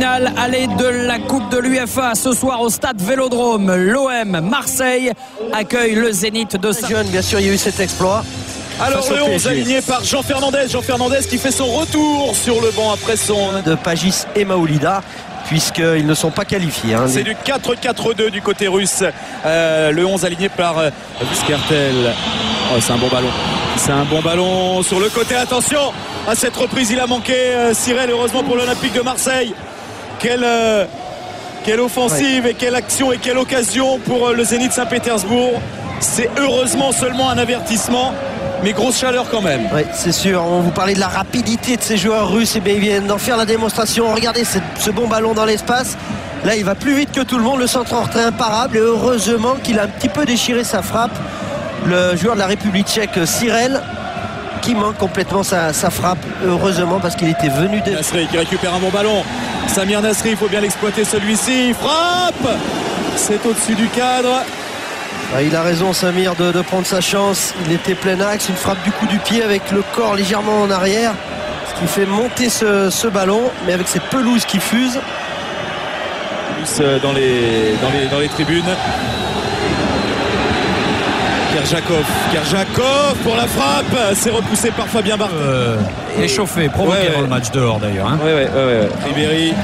Allée de la Coupe de l'UEFA ce soir au stade Vélodrome. L'OM Marseille accueille le Zénith de Saint-Jean. Bien sûr, il y a eu cet exploit. Alors le 11 aligné par Jean Fernandez qui fait son retour sur le banc après son de Pagis et Maoulida, puisqu'ils ne sont pas qualifiés. C'est du 4-4-2 du côté russe. Le 11 aligné par Skertel. Oh, c'est un bon ballon. C'est un bon ballon sur le côté. Attention à cette reprise, il a manqué Cyril, heureusement pour l'Olympique de Marseille. Quelle offensive et quelle action et quelle occasion pour le Zénith Saint-Pétersbourg. C'est heureusement seulement un avertissement, mais grosse chaleur quand même. Oui, c'est sûr. On vous parlait de la rapidité de ces joueurs russes. Et bien, ils viennent d'en faire la démonstration. Regardez ce bon ballon dans l'espace. Là, il va plus vite que tout le monde. Le centre en retrait imparable. Et heureusement qu'il a un petit peu déchiré sa frappe. Le joueur de la République tchèque, Cyril, qui manque complètement sa frappe. Heureusement, parce qu'il était venu de... Nasri qui récupère un bon ballon. Samir Nasri, il faut bien l'exploiter celui-ci. Il frappe. C'est au-dessus du cadre. Il a raison, Samir, de prendre sa chance. Il était plein axe, une frappe du coup du pied avec le corps légèrement en arrière, ce qui fait monter ce ballon, mais avec cette pelouse qui fuse. Dans les tribunes. Kerjakov pour la frappe. C'est repoussé par Fabien Barthez. Échauffé, provoqué dans le match dehors d'ailleurs. Ribéry.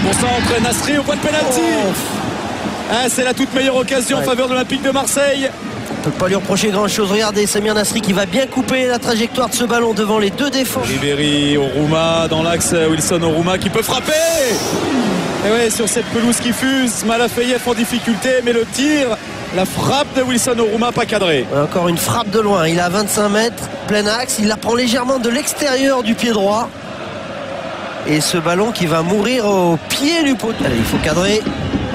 Bon centre, Nasri au point de pénalty. C'est la toute meilleure occasion en faveur de l'Olympique de Marseille. On ne peut pas lui reprocher grand chose. Regardez Samir Nasri qui va bien couper la trajectoire de ce ballon devant les deux défenseurs. Ribéry, Oruma dans l'axe, Wilson Oruma qui peut frapper. Et ouais, sur cette pelouse qui fuse, Malafeyev en difficulté, mais le tir, la frappe de Wilson Oruma pas cadrée. Encore une frappe de loin, il est à 25 mètres, plein axe, il la prend légèrement de l'extérieur du pied droit. Et ce ballon qui va mourir au pied du poteau. Allez, il faut cadrer.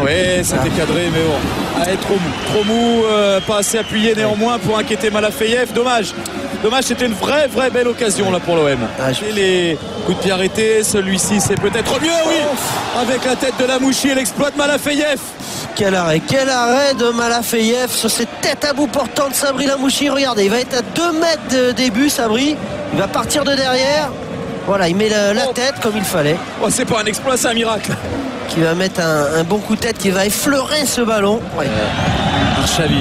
Oui, c'était cadré, mais bon, trop mou, pas assez appuyé néanmoins pour inquiéter Malafeyev. Dommage, c'était une vraie belle occasion là pour l'OM. Les coups de pied arrêtés, celui-ci c'est peut-être mieux, oui, avec la tête de Lamouchi et l'exploit de Malafeyev. Quel arrêt de Malafeyev sur cette tête à bout portant de Sabri Lamouchi. Regardez, il va être à 2 mètres de début, Sabri. Il va partir de derrière. Voilà, il met la tête comme il fallait. Oh, c'est pas un exploit, c'est un miracle. Qui va mettre un bon coup de tête, qui va effleurer ce ballon. Ouais. Arshavin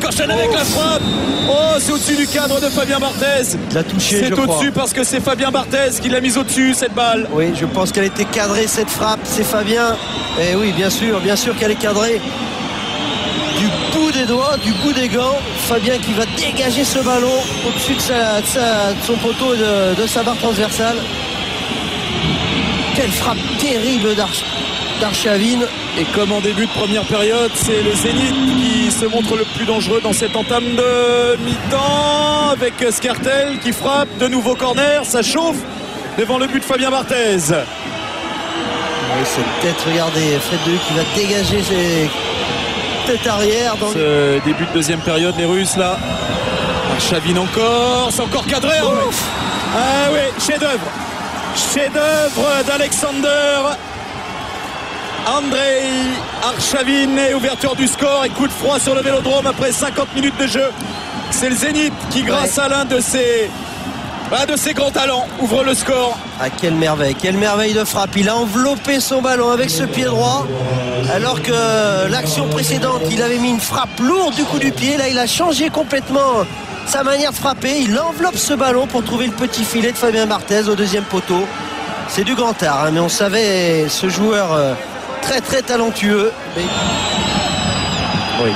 cochonne avec la frappe. Oh, c'est au-dessus du cadre de Fabien Barthez. Il l'a touché, c'est au-dessus parce que c'est Fabien Barthez qui l'a mise au-dessus cette balle. Oui, je pense qu'elle était cadrée cette frappe. C'est Fabien. Et oui, bien sûr qu'elle est cadrée. Du bout des doigts, du bout des gants, Fabien qui va dégager ce ballon au-dessus de son poteau et de sa barre transversale. Quelle frappe terrible d'Arshavin. Et comme en début de première période, c'est le Zénith qui se montre le plus dangereux dans cette entame de mi-temps, avec Skertel qui frappe, de nouveau corner, ça chauffe devant le but de Fabien Barthez. Oui, cette tête, regardez, Fred Dehu qui va dégager ses têtes arrière. Dans ce début de deuxième période, les Russes là. Arshavin encore, c'est encore cadré. Ah oui, chef-d'œuvre d'Alexander Andrei Arshavin, et ouverture du score et coup de froid sur le Vélodrome après 50 minutes de jeu. C'est le Zénith qui, grâce à l'un de ses grands talents, ouvre le score. Ah, quelle merveille de frappe. Il a enveloppé son ballon avec ce pied droit, alors que l'action précédente il avait mis une frappe lourde du coup du pied. Là il a changé complètement sa manière de frapper. Il enveloppe ce ballon pour trouver le petit filet de Fabien Barthez au deuxième poteau. C'est du grand art, mais on savait ce joueur très talentueux. Mais... Oui,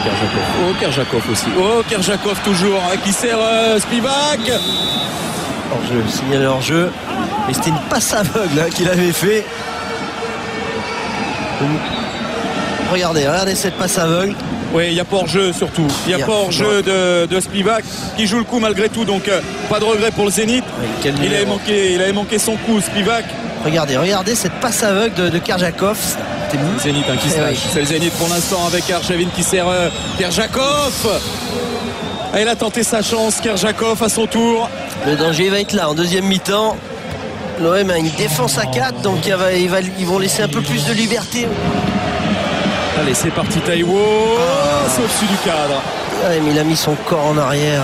Kerjakov aussi. Kerjakov toujours qui sert Spivak. Hors-jeu, signalé hors-jeu. Mais c'était une passe aveugle qu'il avait fait. Regardez cette passe aveugle. Oui, il n'y a pas hors-jeu surtout. Il n'y a pas hors-jeu de Spivak qui joue le coup malgré tout. Donc pas de regret pour le Zénith. Oui, il avait manqué son coup, Spivak. Regardez cette passe aveugle de Kerjakov. C'est le Zénith qui se lâche. C'est le Zénith pour l'instant avec Arshavin qui sert Kerjakov. Il a tenté sa chance, Kerjakov à son tour. Le danger va être là en deuxième mi-temps. L'OM a une défense à 4, donc ils vont laisser un peu plus de liberté. Allez, c'est parti Taïwo. C'est au-dessus du cadre. Ouais, mais il a mis son corps en arrière.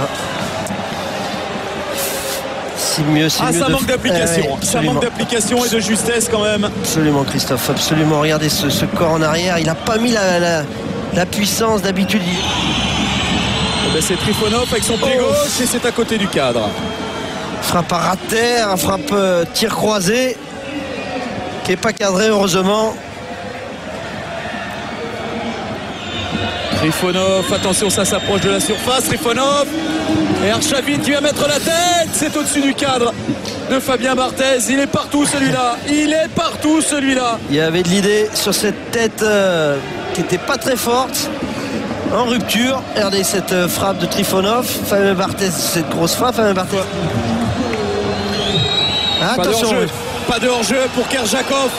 c'est mieux. Ça manque d'application. Ça manque d'application et de justesse quand même. Absolument, Christophe, absolument. Regardez ce corps en arrière. Il n'a pas mis la puissance d'habitude. C'est Trifonov avec son pied gauche et c'est à côté du cadre. Frappe à ras de terre, frappe tir croisé qui n'est pas cadré heureusement. Trifonov, attention, ça s'approche de la surface. Trifonov et Arshavin qui va mettre la tête. C'est au-dessus du cadre de Fabien Barthez. Il est partout celui-là. Il est partout celui-là. Il y avait de l'idée sur cette tête qui n'était pas très forte. En rupture. Regardez cette frappe de Trifonov. Fabien Barthez, cette grosse frappe. Fabien Barthez. Attention. Pas de hors-jeu pour Kerjakov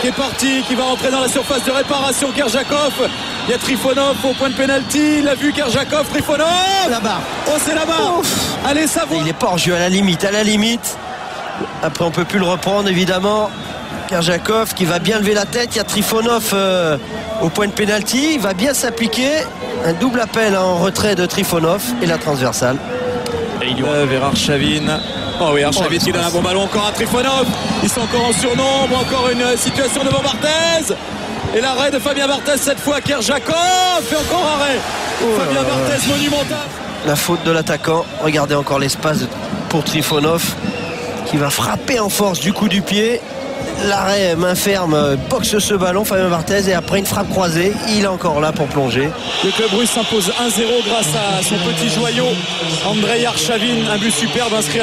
qui est parti, qui va rentrer dans la surface de réparation. Kerjakov. Il y a Trifonov au point de pénalty. Il a vu Kerjakov. Trifonov là-bas. Oh, c'est là-bas. Allez, ça va. Il est pas hors jeu à la limite. Après, on peut plus le reprendre évidemment. Kerjakov qui va bien lever la tête. Il y a Trifonov au point de pénalty. Il va bien s'appliquer. Un double appel en retrait de Trifonov et la transversale. Vers Arshavin. Oh oui, Arshavin qui donne un bon ballon encore à Trifonov. Ils sont encore en surnombre. Encore une situation devant Barthez. Et l'arrêt de Fabien Barthez cette fois. Kerjakov fait encore arrêt. Fabien Barthez monumental. La faute de l'attaquant. Regardez encore l'espace pour Trifonov qui va frapper en force du coup du pied. L'arrêt main ferme boxe ce ballon, Fabien Barthez, et après une frappe croisée, il est encore là pour plonger. Le club russe s'impose 1-0 grâce à son petit joyau Andrei Arshavin, un but superbe inscrit à la